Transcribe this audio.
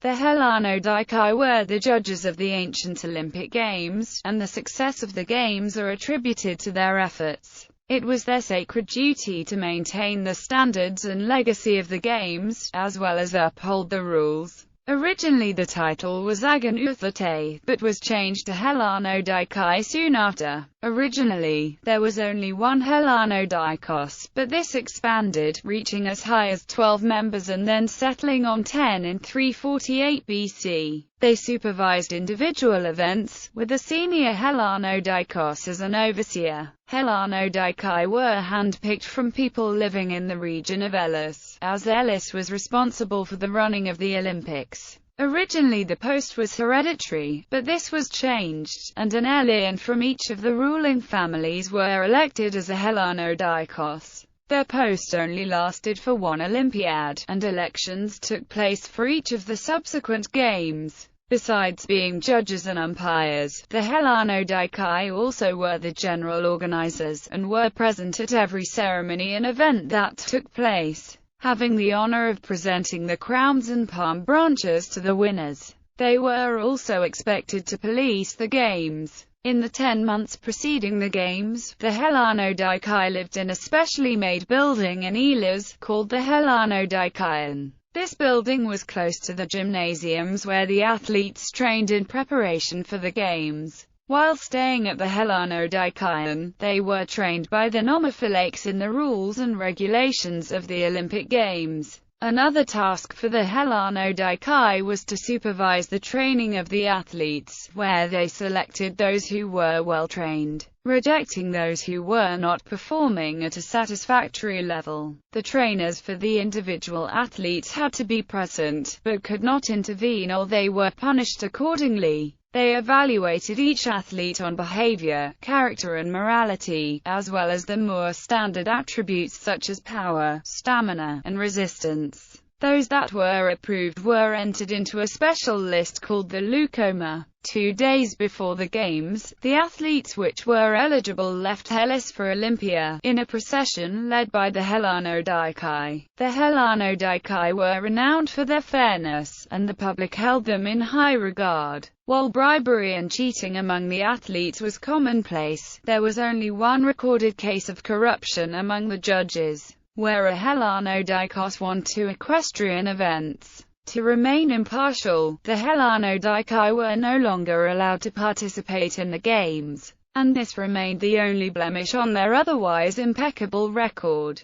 The Hellanodikai were the judges of the ancient Olympic Games, and the success of the Games are attributed to their efforts. It was their sacred duty to maintain the standards and legacy of the Games, as well as uphold the rules. Originally the title was Attribution, but was changed to Hellanodikai soon after. Originally, there was only one Hellanodikos, but this expanded, reaching as high as 12 members and then settling on 10 in 348 BC. They supervised individual events, with a senior Hellanodikos as an overseer. Hellanodikai were handpicked from people living in the region of Elis, as Elis was responsible for the running of the Olympics. Originally the post was hereditary, but this was changed, and an Elian from each of the ruling families were elected as a Hellanodikos. Their post only lasted for one Olympiad, and elections took place for each of the subsequent games. Besides being judges and umpires, the Hellanodikai also were the general organizers, and were present at every ceremony and event that took place, having the honor of presenting the crowns and palm branches to the winners. They were also expected to police the games. In the 10 months preceding the games, the Hellanodikai lived in a specially made building in Elis, called the Hellanodikaion. This building was close to the gymnasiums where the athletes trained in preparation for the games. While staying at the Hellanodikaion, they were trained by the Nomophylakes in the rules and regulations of the Olympic Games. Another task for the Hellanodikai was to supervise the training of the athletes, where they selected those who were well trained, rejecting those who were not performing at a satisfactory level. The trainers for the individual athletes had to be present, but could not intervene or they were punished accordingly. They evaluated each athlete on behavior, character and morality, as well as the more standard attributes such as power, stamina, and resistance. Those that were approved were entered into a special list called the Leukoma. 2 days before the games, the athletes which were eligible left Hellas for Olympia, in a procession led by the Hellanodikai. The Hellanodikai were renowned for their fairness, and the public held them in high regard. While bribery and cheating among the athletes was commonplace, there was only one recorded case of corruption among the judges, where a Hellanodikos won 2 equestrian events. To remain impartial, the Hellanodikai were no longer allowed to participate in the games, and this remained the only blemish on their otherwise impeccable record.